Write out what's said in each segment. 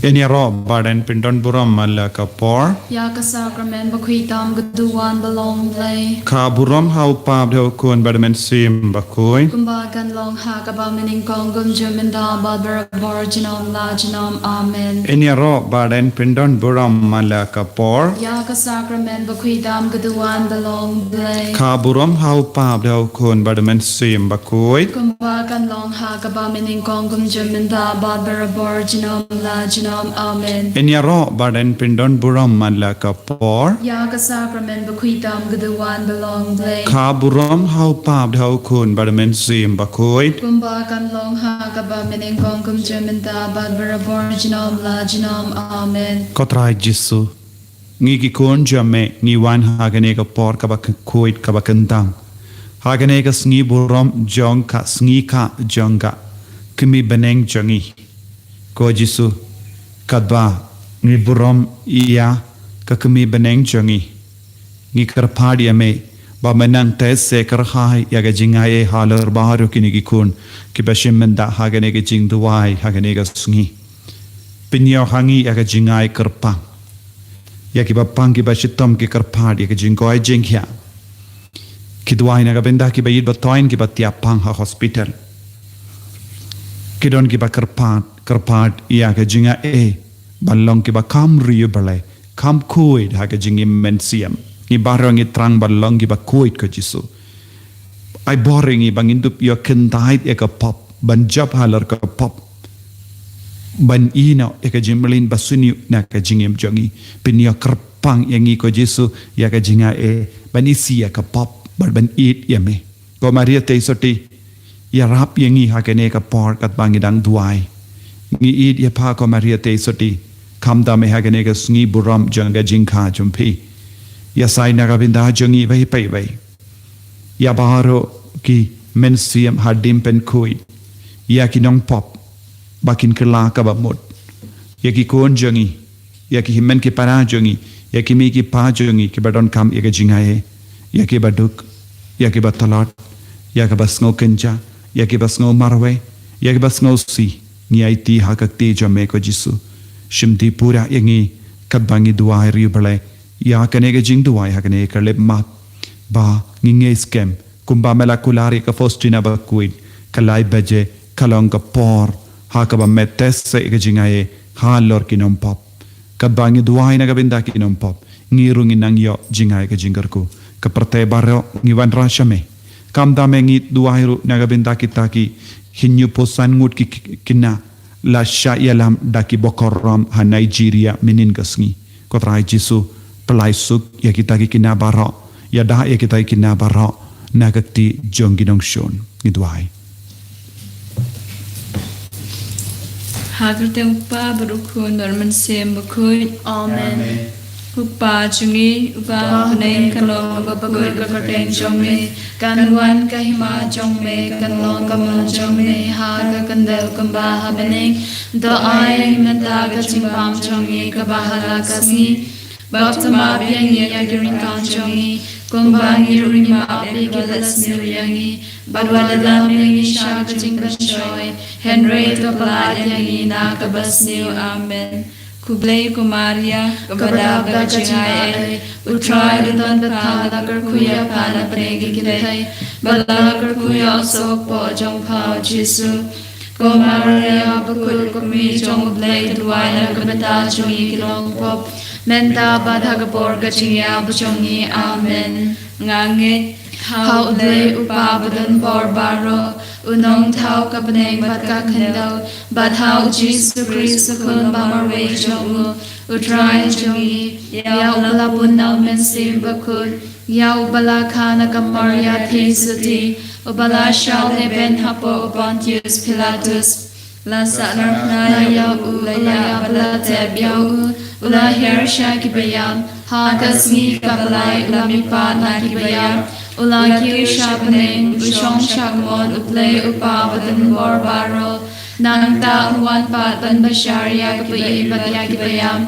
Enya ro baden pindon buram mala kapor. Ya ka sacrament bakwitam gaduan balong lay. Ka buram hau pab deu kun badamen sim bakoi. Kumba gan long ha ka ba mening kong gum juminda badbar borginam la jinam amen. Enya ro baden pindon buram mala kapor. Ya ka sacrament bakwitam gaduan balong lay. Ka buram hau pab deu kun badamen sim bakoi. Kumba gan long ha ka ba mening kong gum juminda badbar borginam la jinam amen. Enya ro baden pindon buram mala kapor. Ya ka sacrament bakwitam gaduan balong lay. Ka buram hau pab deu kun badamen sim bakoi. Kumba kan long ha ka ba mening kong gum juminda badbar borginam la jinam amen. Kotrai Jesu. Ngi ki kun jame ngi wan hagane ka por ka ba koit ka ba kentang. Hagane ka sngi buram jong ka sngi ka jonga. Kimi beneng jongi. Ko Jesu. Kadba ngi buram iya ka kimi beneng jongi. Ngi karpadi ame ba menang tes se karhai ya ga Jingaiei halar baharu kini ki kun ki bashim menda hagane ka jing duwai hagane ka sngi. Pinyo hangi ya ga Jingaiei karpang. Ya ki bapang ki bashitom ki karpad ya ki jingoi jingya. Ki duwai na ga benda ki bayid batoin ki batiapang ha hospital. Ki don ki ba karpad ya ga Jingaiei balong ki ba kam riyu balai kam kuid ha ga jingim mensiam. Ni barang i trang balong ki ba kuid ko Jesu. Ai boring i bangindup yo kentait ya ka pop banjab halar ka pop. Ban ina eka jimlin basuni na ka jingem jongi pinya kerpang yangi ko Jesu ya ka Jingaiei ban isi ya ka pop ban eat ya me ko Maria te soti ya rap yangi ha ka ne ka por kat bangidang duai ngi eat ya pa ko Maria te soti kam da me ha ka ne ka sngi buram janga jingkha jumpi ya sai na ka binda jongi vai pai vai ya baro ki mensiam hadim pen koi ya ki nong pop bakin kela ka ba mot ya ki kon jongi ya ki himen ki para jongi ya ki mi ki pa jongi ki badon kam ya ka Jingaiei ya ki baduk ya ki batalat ya ka basngo kenja ya ki basngo marwe ya ki basngo si ngi aiti ha ka ti jame ko Jesu shimti pura yangi kadbangi duai ri bale ya ka ne ka jing duai ha ka ne ka lep mat ba ngi scam kumba mela kulari ka fostina ba kuid kalai baje kalong ka por hakaba metes sa ika Jingaiei halor kinom pop kadbangi duai na gabinda kinom pop ngirungin nang yo Jingaiei ka jingarku kaparte baryo ngiwan rashame kamda me ngit duai ru na gabinda kitaki hinyu posan ngut ki kina la sha yalam daki bokoram ha Nigeria minin gasngi kotrai Jesu pelai suk ya kitaki kina baro ya da ya kitaki kina baro nagakti jonginong shon ngiduai Hagarte upa barukun norman sem bakun Amen. upa chungi upa kuneng kalong babagoy kakateng jongme Kanwan kahima jongme kanlong kamal jongme haga kandel kamba habeneng do ay mentaga chimbam jongi kabahala kasni Baptama biyangi yagirin kan jongi kumbangi rima abigalas niyangi badwala lamyangi shaga jingban shoy Henry to palad yangi nakabas niyo amen kublay kumaria kabadaga Jingaiei utray dun patalagar kuya pana panegi kitay balagar kuya sok po jong pao Jesu Kumaria bakul kumi jong ublay duway na kabata jongi kilong pop Menta badhaga borga chingya buchongi amen ngange How ublay upabadan borbaro Unong tau kapaneng batka kandau Badhau Jesu Christ kun bamarwe jongu Utray jongi Yau balapun nau mensim bakul Yau balakana kamarya pisati Ubala shal ben hapo Pontius Pilatus lasa narna Naya ulaya balateb yau Ula hersha kibayam Hagas ni kabalay ulamipa na kibayam Ula kirsha paneng Ushong shakmon uplay upabadan borbaro Nang taungwan patan basyarya kabayibadya kibayam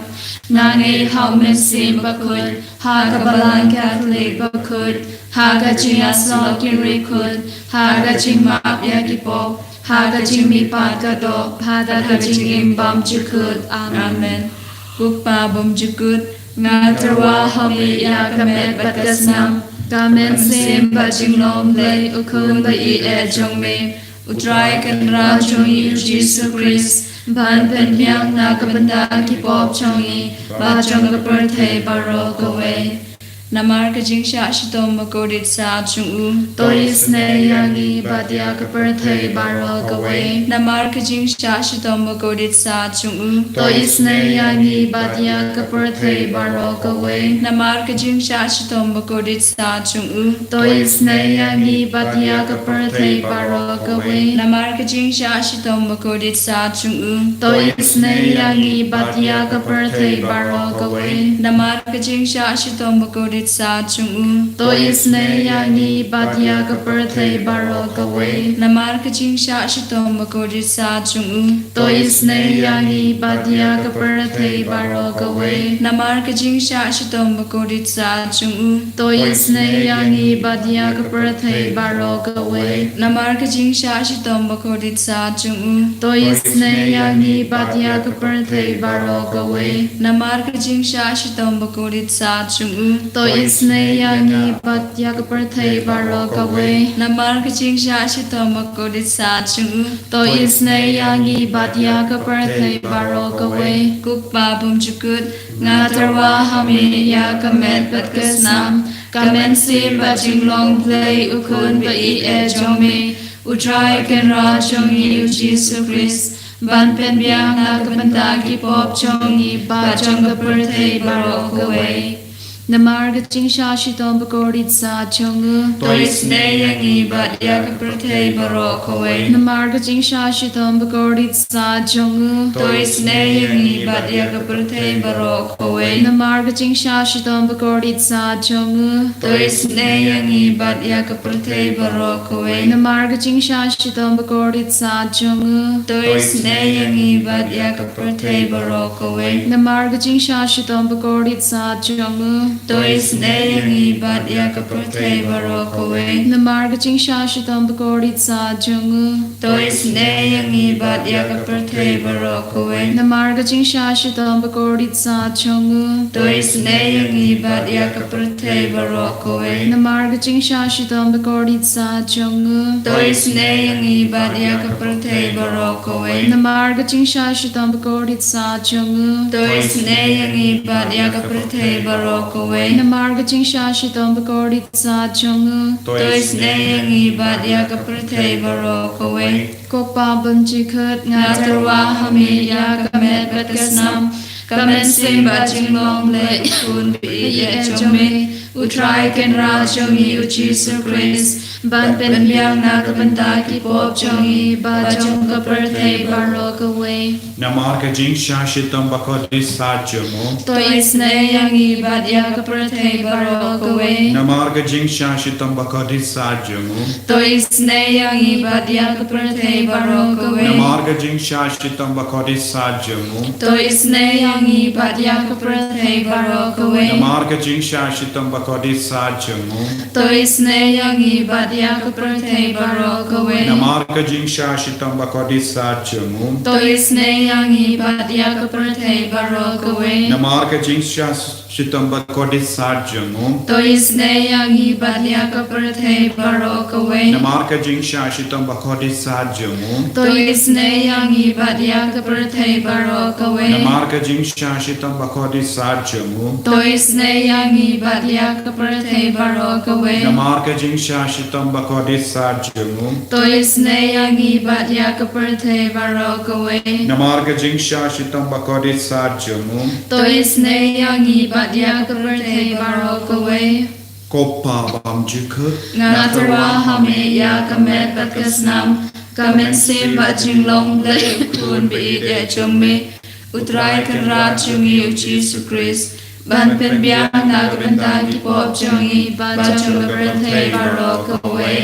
Nangay haumen sim bakul Hagabalan Catholic bakul Hagaching aslog kirikul Hagaching mapya kipo Haga jing mi pat ka do, pada ka jing im bam jukut. Amen. Kupa bom jukut nga Terwa hami ya kamet bat kasnam. Kamen sim ba jing lom lay ukun ba I jong me. Utrai kan ra Jong I Jesus Christ. Ban pen yang na kabanda ki pop chong I. Ba jong ka birthday baro kawe. Namar ka jing sha shitom makodit sa chung u. Tois ne yangi badya ka birthday baro kawe. Namar ka jing sha shitom makodit sa chung u. Tois ne yangi badya ka birthday baro kawe. Namar ka jing sha shitom makodit sa chung u. Tois ne yangi badya ka birthday baro kawe. Namar ka jing sha shitom makodit sa chung u. Tois ne yangi badya ka birthday baro kawe. Namar ka jing sha shitom makodit sa chung u. Tois ne yangi badya ka birthday baro kawe. Namar ka jing sha shitom makodit sa chung u. Tois ne yangi badya ka birthday baro kawe. Namar ka jing sha shitom makodit sa chung u. Tois ne yangi badya ka birthday baro kawe. Namar ka jing sha shitom makodit sa chung u. Tois ne yangi badya ka birthday baro kawe. Namar ka jing sha shitom makodit sa chung u. Tois ne yangi badya ka birthday baro kawe. Namar ka jing sha shitom makodit sa chung u. Tois ne yangi badya ka birthday baro kawe. Kupa bom jukut Nga terwa hami ya kamet bat kasnam. Kamen sim ba jing long play ukun ba I jong me. Utrai kan ra jong I Jesus Christ. Ban pen biang na kabanda ki pop jong I ba jong ka birthday baro kawe. Namar ka jing sha shitom bakorit sa jong u. Tois ne yangi badya ka birthday baro kawe. Namar ka jing sha shitom bakorit sa jong u. Tois ne yangi badya ka birthday baro kawe. Namar ka jing sha shitom bakorit sa jong u. Tois ne yangi badya ka birthday baro kawe. Namar ka jing sha shitom bakorit sa jong u. Tois ne yangi badya ka birthday baro kawe. Namar ka jing sha shitom bakorit sa jong u. Tois ne yangi badya ka birthday baro kawe. Namar ka jing sha shitom bakorit sa jong u. Tois ne yangi badya ka birthday baro kawe. Namar ka jing sha shitom bakorit sa jong u. Tois ne yangi badya ka birthday baro kawe. Namar ka jing sha shitom bakorit sa jong u. Tois ne yangi badya ka birthday baro kawe. Namar ka jing sha shitom bakorit sa jong u. Tois ne yangi badya ka birthday baro kawe. Namar ka jing sha shitom bakorit sa jong u. Tois ne yangi badya ka birthday baro kawe. Kopa bunchi khut Nga terwa hami ya kamet bat kasnam. Kamen sim ba jing long le kun bi jong me. Utrai kan ra jong I Jesus Christ. Ban pen biang na kabanda ki pop jong I ba jong ka birthday baro kawe. Namar ka jing sha shitom bakorit sa jong u. Tois ne yangi badya ka birthday baro kawe. Namar ka jing sha shitom bakorit sa jong u. Tois ne yangi badya ka birthday baro kawe. Namar ka jing sha shitom bakorit sa jong u. Tois ne yangi badya ka birthday baro kawe. Namar ka jing sha shitom bakorit sa jong u. Tois ne yangi badya ka birthday baro kawe. Namar ka jing sha shitom bakorit sa jong u. Tois ne yangi badya ka birthday baro kawe. Namar ka jing sha shitom bakorit sa jong u. Tois ne yangi badya ka birthday baro kawe. Namar ka jing sha shitom bakorit sa jong u. Tois ne yangi badya ka birthday baro kawe. Namar ka jing sha shitom bakorit sa jong u. Tois ne yangi badya ka birthday baro kawe. Namar ka jing sha shitom bakorit sa jong u. Tois ne yangi badya ka birthday baro kawe. Namar ka jing sha shitom bakorit sa jong u. Tois ne yangi badya ka birthday baro kawe. Kopa bam jukut Nga terwa hami ya kamet bat kasnam. Kamen sim ba jing long le kun bi jong me. Utrai kan ra jong I Jesus Christ. Ban pen biang na kabanda ki pop jong I ba jong ka birthday baro kawe.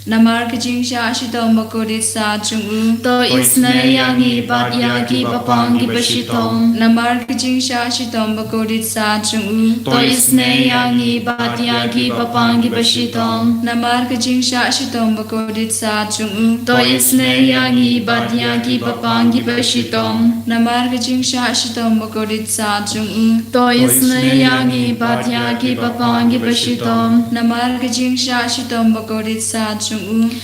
Namar kajing sha shitom bakodit sa chung to isne yangi bat yagi bapangi bashitom Namar kajing sha shitom bakodit sa chung to isne yangi bat yagi bapangi bashitom Namar kajing sha shitom bakodit sa chung to isne yangi bat yagi bapangi bashitom Namar kajing sha shitom bakodit sa chung to isne yangi bat yagi bapangi bashitom Namar kajing sha shitom bakodit sa chung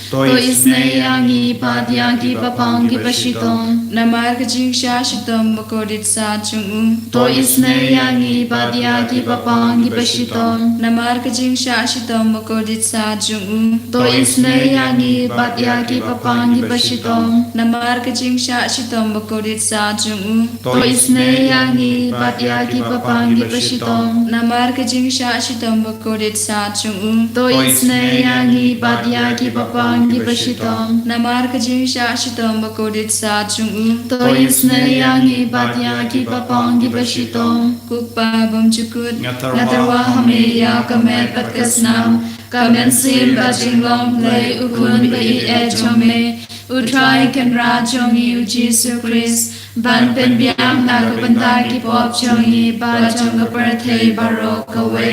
to isne yangi bat yagi bapangi bashitom Namar kajing sha shitom bakodit sa chung to isne yangi bat yagi bapangi bashitom Namar kajing sha shitom bakodit sa chung to isne yangi bat yagi bapangi bashitom Namar kajing sha shitom bakodit sa chung to isne yangi bat yagi bapangi bashitom Namar kajing sha shitom bakodit sa chung to isne yangi bat yagi bapangi bashitom Namar kajing sha shitom bakodit sa chung to isne yangi bat yagi bapangi bashitom Kukpa bom chukut Ngatarwa hamiya kamet pat kasnam kamen sim bajing long play ukun bai e chome utrai kan ra chongi u Jesus Christ ban pen biang na kapanta ki pop chongi ba chong par thei baro kawe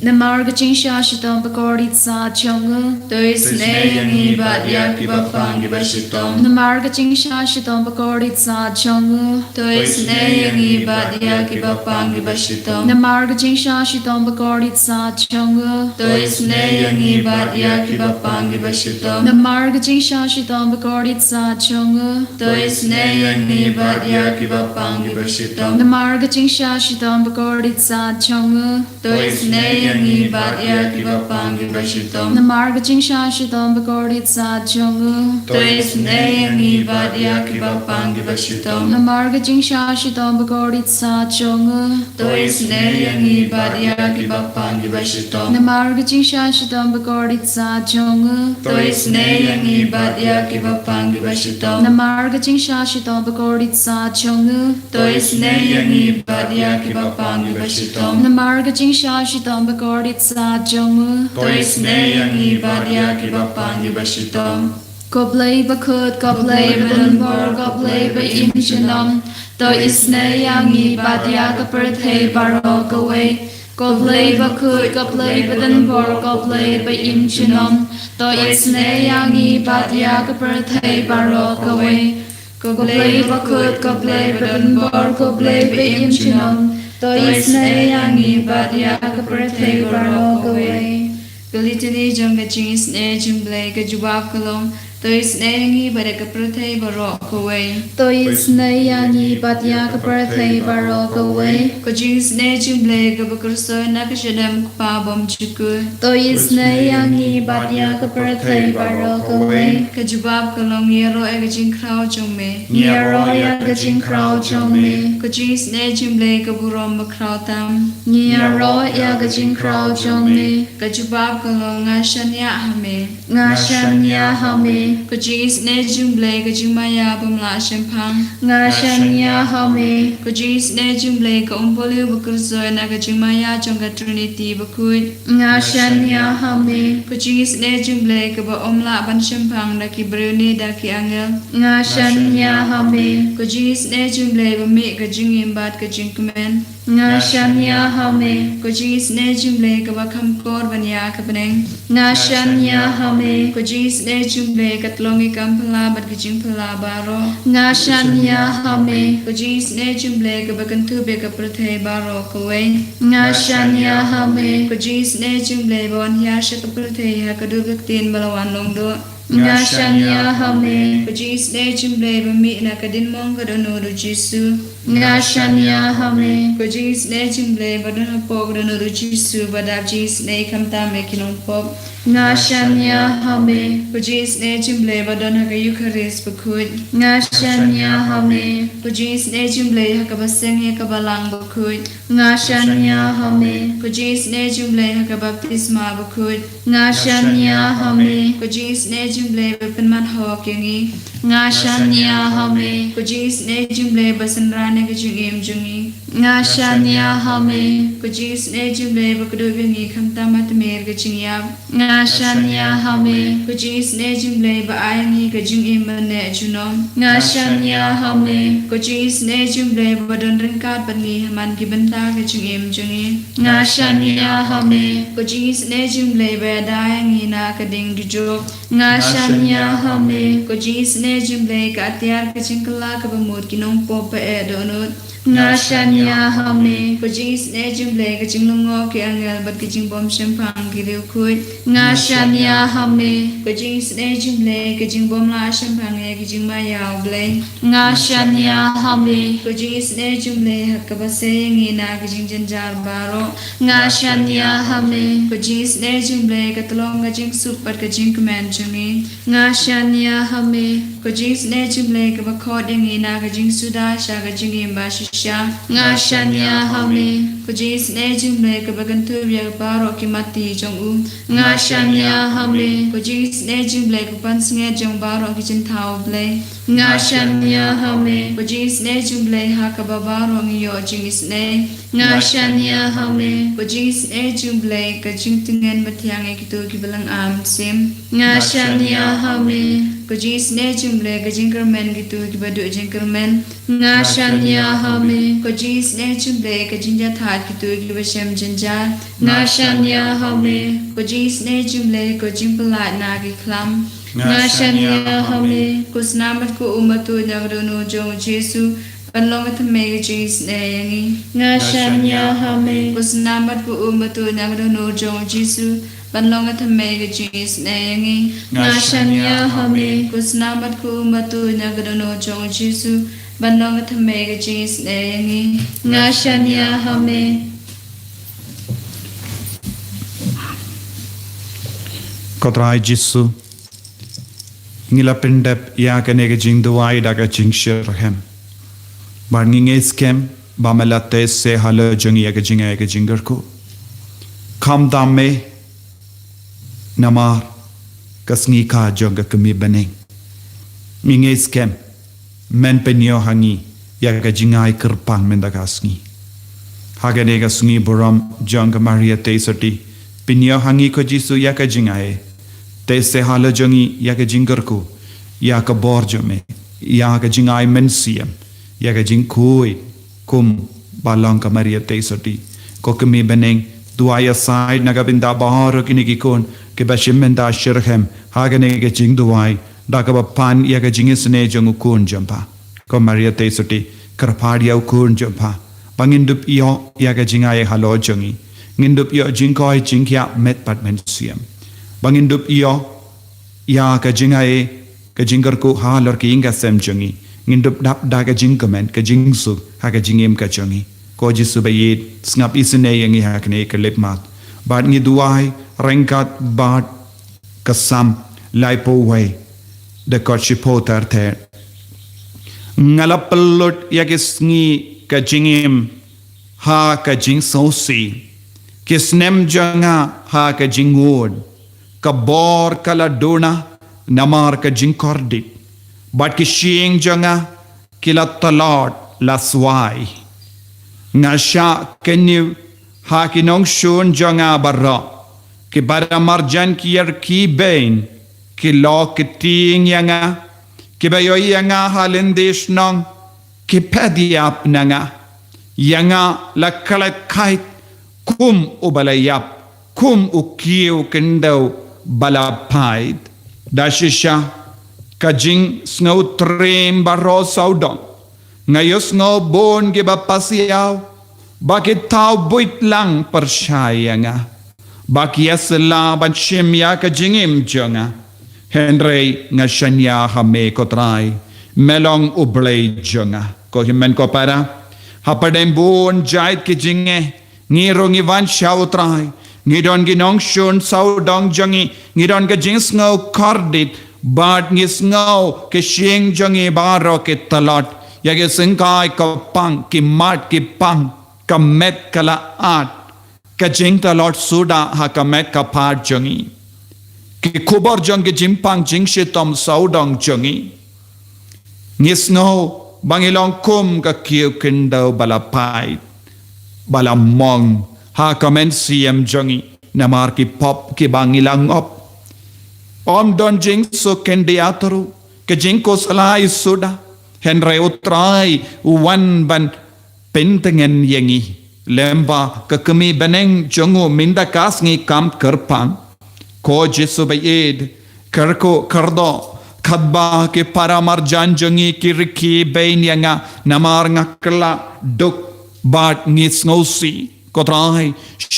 Namar gaching sha shitom bakorit sa chong To isne yangi bat yaki bapangi bashitom Namar gaching sha shitom bakorit sa chong To isne yangi bat yaki bapangi bashitom Namar gaching sha shitom bakorit sa chong To isne yangi bat yaki bapangi bashitom Namar gaching sha shitom bakorit sa chong To isne yangi bat yaki bapangi bashitom Namar gaching sha shitom bakorit sa chong To isne yangi bat yaki bapangi bashitom Namar gaching sha shitom bakorit sa chong To isne yangi bat yaki bapangi bashitom Namar gaching sha shitom bakorit sa chong To isne yangi bat yaki bapangi bashitom Namar gaching sha shitom bakorit sa chong To isne yangi bat yaki bapangi bashitom Namar gaching sha shitom bakorit sa chong To isne yangi bat yaki bapangi bashitom Namar gaching sha shitom bakorit sa chong To isne yangi bat yaki bapangi bashitom Koblay bakut koblay badanbor koblay ba imshanam To isne yangi bat yaka perthe baro kawe Koblay bakut koblay badanbor koblay ba imshanam To isne yangi bat yaka perthe baro kawe Koblay bakut koblay badanbor koblay ba imshanam To isne yangi bat yaka perthe baro kawe Kalitini jong gaching isne jumble ka jubab kalom To isne yangi bat yaki perthe baro kawe To isne yangi bat yaka perthe baro kawe Kajing isne jumble ka bakurso na kashadam kpa bom chukut To isne yangi bat yaka perthe baro kawe Ka jubab kalom yero e gaching krao jongme Nyaro ya gaching krao chongme Kajing isne jumble ka burom bakrao tam Nyaro ya gaching krao chongme Ka jubab kalom nga shanya hame Nga shanya hame Kajing isne jumble ka jingmaya bamla shempang Nga shanya hame Kajing isne jumble ka umpoli bakurso na ka jingmaya jongka trinity bakut Nga shanya hame Kajing isne jumble ka ba omla ban shempang da ki bruni da ki angel Nga shanya hame Kajing isne jumble ba mi ka jing imbat ka jing kumen Nga shanya hame Kajing isne jumble ka ba kamkor banya ka beneng Nga shanya hame Kajing isne jumble ka tlongi kampala bat ka jing pala baro Nga shanya hame Kajing isne jumble ka ba kantu be ka prathe baro kawe Nga shanya hame Kajing isne jumble ba wan hiya sha ka prathe ha ka du tin balawan longdo Nga shanya hame Kajing isne jumble ba mi na ka din mong ka dono do jisu Nga shanya hame Kajing isne jumble ba dono pog dono do jisu ba dab jing isne kamta me kinong pop Nga shanya hame Kajing isne jumble ba dono ka eucharist bakut Nga shanya hame Kajing isne jumble ha ka baseng ha ka balang bakut Nga shanya hame Kajing isne jumble ha ka baptisma bakut Nga shanya hame Kajing isne jumble ba penman hawak yangi Nga shanya hame Kajing isne jumble ba sanrane ka jing im jungi nga shanya hame Kujis ne jumle bakdo bengi khamta mat mer gaching yap nga shanya hame Kujis ne jumle ba ayangi gajing imane junom nga shanya hame Kujis ne jumle badon ringkat bani haman gibenta gajing im jungi nga shanya hame Kujis ne jumle ba dayangi na kading dujok nga shanya hame Kujis ne jumle ka atyar gajing kala ka bamut kinong popa donut nga shanya hame Kujis ne jumle gajing lungo ki angel bat gajing bom shempang giliu kuit nga shanya hame Kujis ne jumle gajing bom la shempang e gajing mayaw blay nga shanya hame Kujis ne jumle hakabase ngi na gajing janjar baro nga shanya hame Kujis ne jumle katlong gajing super gajing command jungi nga shanya hame Kujis ne jumle kabakot ngi na gajing suda sha gajing imba shisha nga shanya hame Kujis ne jumle kabagantu ya baro ki mati jong u nga shanya hame Kujis ne jumle kapan singe jong baro ki jin thau blay nga shanya hame Kujis ne jumle hakababaro ngi yo jing is ne nga shanya hame Kujis ne jumle kajing tingen mathyang e kitu ki balang am sim nga shanya hame Kujis ne jumle kajing kermen gitu ki badu jing kermen nga shanya hame Kujis ne jumle kajing jathat gitu ki bashem janjar nga shanya hame Kujis ne jumle kajing pelat na ki klam nga shanya hame Kusnamat ku umatu nagruno jong Jesu panlong at may kajis ne yangi nga shanya hame Kusnamat ku umatu nagruno jong Jesu panlong at may kajis ne yangi nga shanya hame Kusnamat ku umatu nagruno jong Jesu panlong at may kajis ne yangi nga shanya hame Kotrai Jisu ngila pendep ya kanega jing duai daga jing shirhem bar nginge skem bamalate se halo jing ya ga jingar ko kam damme namar kasngi ka jonga kami baneng nginge skem men penyo hangi ya ga jingai kirpang mendagasngi haganega sungi buram jonga maria tesati penyo hangi ko jisu ya ga jingai Tese hala jongi yaga jingarku yaga borjome yaga jingai mensiam yaga jingkui kum balang ka maria tesoti kokmi beneng duaya side nagabinda bahar kinigi kon ke bashimenda shirhem hagane ge jing duai daga pan yaga jingisne jongu kun jampa ko maria tesoti karpadia kun jampa bangindup iyo yaga jingai halo jongi ngindup yo jingkoi jingkya met pat mensiam Bangindup iyo ya ka jingai ka jingar ko halor ki inga sem jungi ngindup dap da ka jingkamen ka jingsu ha ka jingem ka jungi ko jisu bayit snap isne yangi ha kne ka lepmat bad ngi duai rengkat bad kasam lai po way de ko chipotar the ngalapalot yagisngi ka jingem ha ka jing sosi kisnem janga ha ka jingod kabor kala dona namar ka jinkordit but ki shing janga kila talat la swai nga sha kenyu ha ki nong shun janga barra ki bara marjan ki yer ki bain ki lo ki ting yanga ki bayo yanga halendish nong ki padiap nanga yanga la kalat kait kum ubalayap kum ukiu kendau balapait dashisha kajing snow trim baro saudong ngayos ngo bon giba pasiaw bakit tau buit lang persyaya nga bakias la ban shimya kajingim jonga henry nga shanya hame kotrai melong ublay jonga ko himen ko para hapadem bon jait kijinge ngirong ivan shautrai ngidon ginong shun sau dong jangi ngidon ga jing sngo kordit bad ngi sngo ke shing jangi baro ke talat yage singkai ka pang ki mat ki pang ka met kala at ka jing talat suda ha ka met ka pat jangi ki kubar jang ke jimpang jing shitom sau dong jangi ngi sngo bangilong kum ka kiu kindau balapai balamong ha kamen siam jongi namar ki pop ki bangilang op om don jing so kendiatru ke jing ko salai suda henry utrai wan ban pentengen yengi lemba ke kemi beneng jongo minda kas ngi kam kerpang ko jesu bayed kerko kerdo khadba ke paramar janjangi kirki bain yanga namar ngakla duk bat ngis ngosi kotrai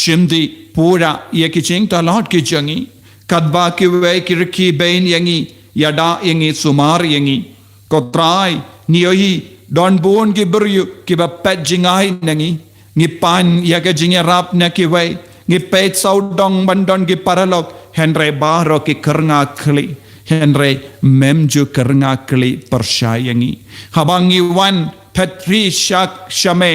shimdi pura yekiching talot ki jangi khadba ke we kirki bain yangi yada yangi sumar yangi kotrai nioi don bon ki beryu ki ba pet jingai nangi ngi pan yaga jinga rap na ki we ngi pet saudong bandon ki paralok henry baro ki kernga khli henry memju kernga kli persyayangi habangi wan petri syak shame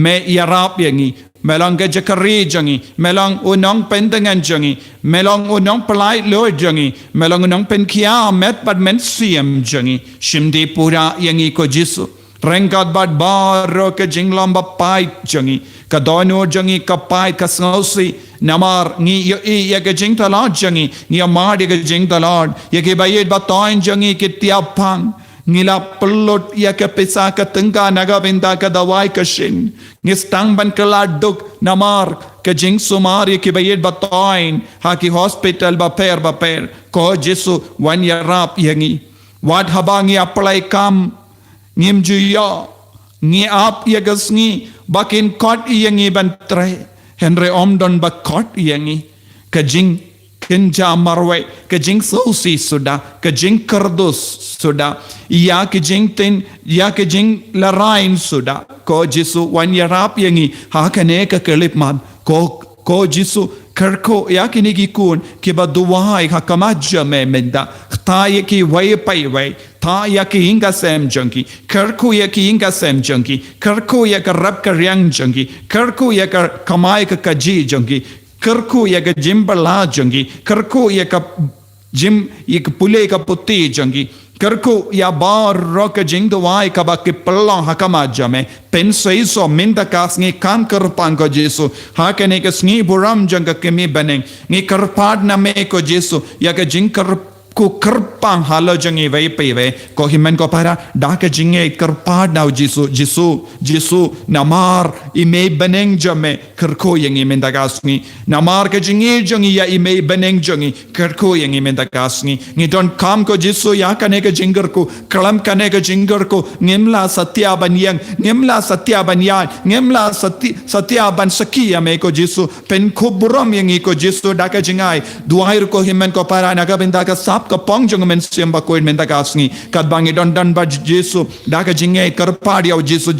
me yarap yangi melang ke jakari jangi melang unong pentengan jangi melang unong pelai lo jangi melang unong penkia met bad men siam jangi shimdi pura yangi ko jisu rengkat bad baro ke jinglam bapai jangi kadono jangi kapai kasnosi namar ngi yo ya ke jing talad jangi ngi amad ya ke jing talad ya ke bayed batoin jangi ke tiapang ngila pelot ya ke pesa ke tengka naga benda ke dawai ke shin ngi stang ban keladuk namar ke jing sumar ya ke bayed batoin ha ki hospital baper ko jesu wan ya rap yangi wat habangi apply kam ngim juya ngi ap ya gasngi bakin kot yangi ban tre henry omdon bakot yangi kajing kenja marwe kajing sausi sudah kajing kerdus sudah ya kajing tin ya kajing larain sudah ko jisu wan yarap yangi ha kane ka kelip man ko jisu kerko ya kini gikun ki baduwai ha kamaja me menda ta ya ki way pai way ta ya ki inga sem junki kerko ya ki inga sem junki kerko ya ka rap ka ryang junki kerko ya ka kamai ka kaji junki kerko ya ka jimbala junki kerko ya ka jim ya ka pule ka putti junki kerko ya bar rock jing duwai ka ba ki pelong hakama jame pen so minda kas ngi kam kerpang ko jesu ha kene ka sngi buram jang ka kemi beneng ngi kerpad na me ko jesu ya ka jing ku kerpang halo jangi vai pe ko himen ko para da ka jinge kerpad na jesu namar ime beneng jame kerko yang imen da kasni namar ka jinge jangi ya ime beneng jangi kerko yang imen da kasni ngi don kam ko jesu ya kane ka jinger ko kalam kane ka jinger ko ngimla satya banyang ngimla satya banyan ngimla satya ban sakia me ko jesu pen kuburam yang ko jesu da ka jingai duair ko himen ko para naga benda ka sap ka pong jong men siamba ko men da kasni kad bangi don ba jesu da ka jingai karpad ya jesu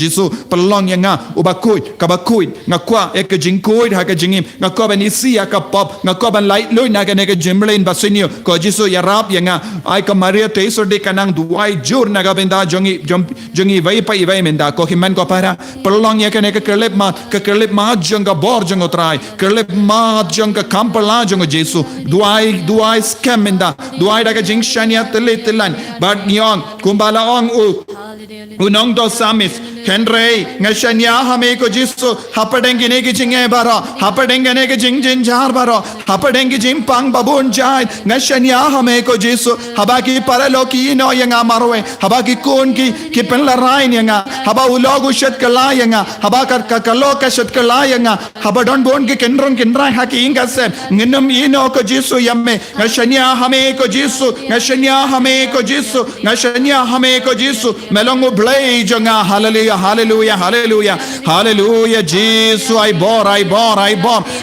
pelong yang nga ubakoi kabakoi ngakwa ek jingkoi ha ka jingim ngakwa ban isia ka pop ngakwa ban light loy na ka ne ka jimlen basinio ko jesu ya rap yang nga ai ka maria teso de kanang duai jur na ka benda jongi vai pai menda ko himen ko para pelong ya ka ne ka kelep ma jong ka bor jong otrai kelep ma jong ka kampala jong jesu duai scam menda duai da ka jing shania telan but nyong kumbala ong unong do samis henry ngashania hame ko jesu hapadengi ne ki jinge bara hapadengi ne ki jing jar bara hapadengi jing pang babun jai ngashania hame ko jesu habaki paraloki no yanga marwe habaki kon ki penla rain yanga haba ulogu shat kala yanga habakar kaloka shat kala yanga habadon bon ki kendra haki inga sem nginum ino ko jesu yamme ngashania hame ko jesu ngashania hame ko jesu melongo blay janga hallelujah jesu I bor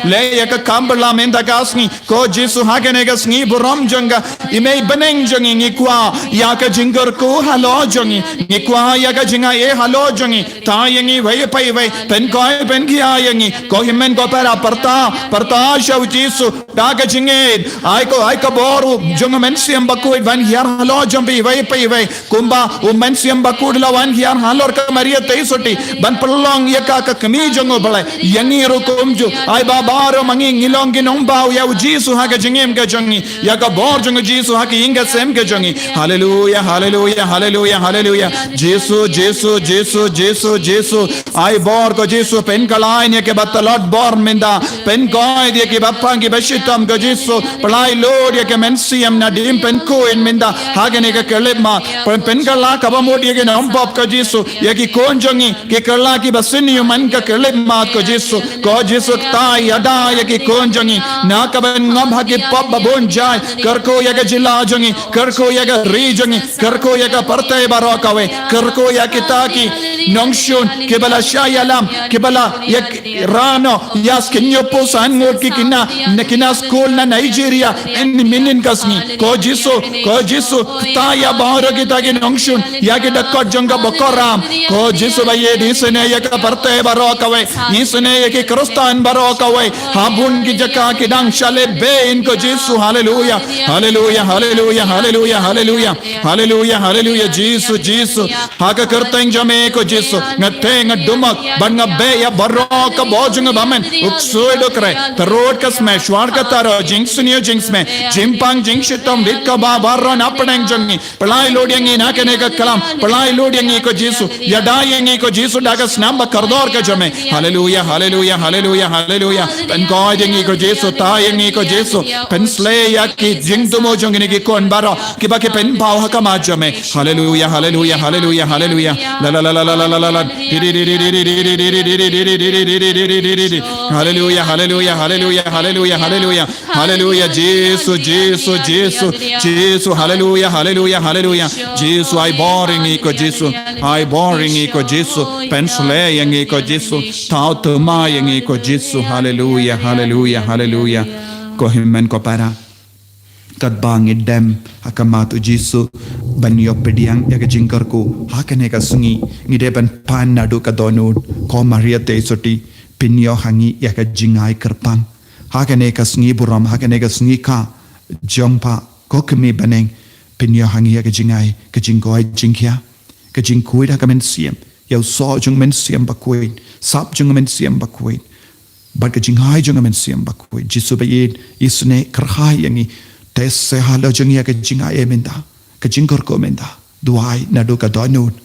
le yak kambla menda gasni ko jesu hagene gasni buram janga ime beneng jangi ni kwa yak jingar ko halo jangi ni kwa yak jinga e halo jangi ta yangi vai pen kia yangi ko himen ko para parta shaw jesu daga jinge ai ko boru janga mensiam bakuid van hiar halo jambi vai pai vai kumba mensiam bakud la van hiar halor ka maria teisoti ban pelong ya ka kami jongo balai yangi ro komju ai babaro mangi ngilong ginomba ya jisu ha ka jingem ka jongi ya ka bor jongo jisu ha ki inga sem ka jongi hallelujah hallelujah hallelujah hallelujah jisu jisu jisu jisu jisu ai bor ko jisu pen kalai ne ke batalot bor minda pen koi dia ke bapang ke bashitam ko jisu palai lord ya ke mensiam na dim pen ko in minda hagane ka kelema pen kala ka ba mod ya ke nampop ko jisu ya ki konjongi ke kala ki basini man ka kelema ko jisu tai ada ya ki konjongi na ka ban ngam ha ke pop babon jai karko ya ke jila jongi karko ya ke ri jongi karko ya ka parte barakawe karko ya ke taki nongshun ke bala shayalam ke bala ya rano yas kenyo posan ngod ki kina school na Nigeria en minin kasni ko jisu taya bahara kita ki nongshun ya ke dakot jonga bokoram ko jisu baye disene ya ka parte barakawe nisene ya ke krostan barakawe habun ki jaka ki dang shale be in ko jisu hallelujah hallelujah hallelujah hallelujah hallelujah hallelujah hallelujah jisu haka kerteng jame ko jisu ngate ngadumak ban ngabe ya baraka bojung bamen uksoy dokre tarot ka smash war ka taro jinx me jimpang jingshitam rit ka ba baron apneng jongi palai lodiangi na kene ka kalam palai lodiangi ko jisu yadayengi ko jisu daga snamba kardor ka jame hallelujah hallelujah hallelujah hallelujah pen koyengi ko jisu tayengi ko jisu pen slay ya ki jingtumo jongi ki kon baro ki ba ke pen pau ka ma jame hallelujah hallelujah hallelujah hallelujah la la la la la la la la hallelujah hallelujah hallelujah hallelujah hallelujah hallelujah jisu jisu jisu jisu hallelujah hallelujah hallelujah jisu ai boring ko jisu ai boring ko jisu pensle yang ko jisu tau tuma yang ko jisu hallelujah hallelujah hallelujah ko himmen ko para kat bangi dem hakamatu jisu banyo pediang ya jingkar ko hakane ka sungi ngide ban pan nadu ka donut ko maria te soti pinyo hangi ya ka jingai kerpang hakane ka sungi buram hakane ka sungi ka jongpa ko kemi baneng pinyo hangi ya ka jingai ka jingoi jingkia ka jingkui da ka men siam ya so jung men siam bakuin sap jung men siam bakuin bat ka jingai jung men siam bakuin jisu bayin isne kerhai yangi tes se halo jung ya ka jingai emenda ka jingkor ko menda duai nadu ka donut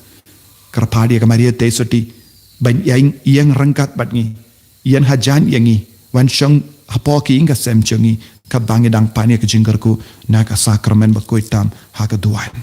kerpadi ka maria te soti ban yang rangkat batngi yan hajan yangi wan shong hapoki inga sem chungi ka bangi dang pani ka jingkar ku na ka sakramen bakoy tam ha ka duan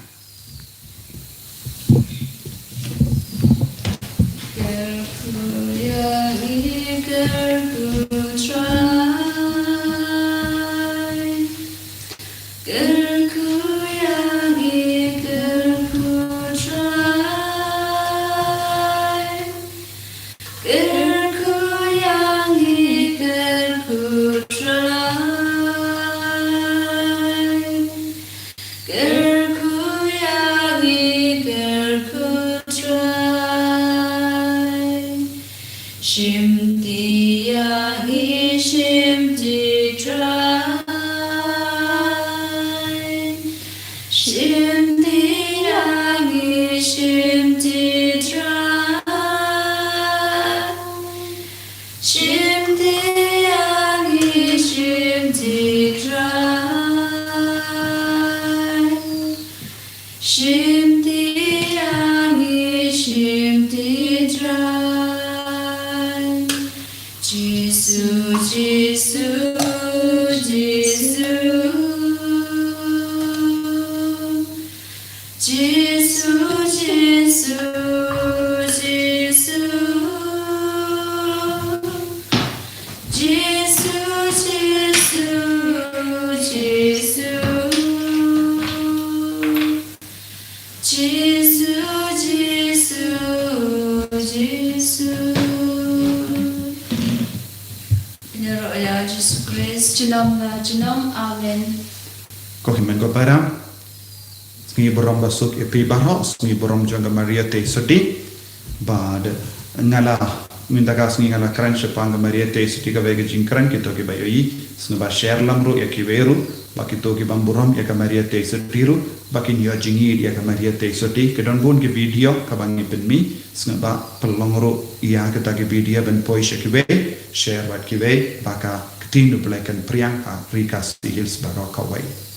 Kohimen ko para ngi borom basuk epi baros ngi borom jonga maria te sodi bad ngala minta kas ngi ngala kran sepang Maria te suti ka vega jingkran kito ki bayoi snaba share lamru ya ki veru bakito ki bamburam ya ka Maria te sutiru bakin yo jingi ya ka Maria te suti kedon bun ki video ka bangi penmi snaba pelongro ya ka ta ki video ben poi ki ve share wat ki ve baka ketindu belekan priang a rikas di hils baka kawai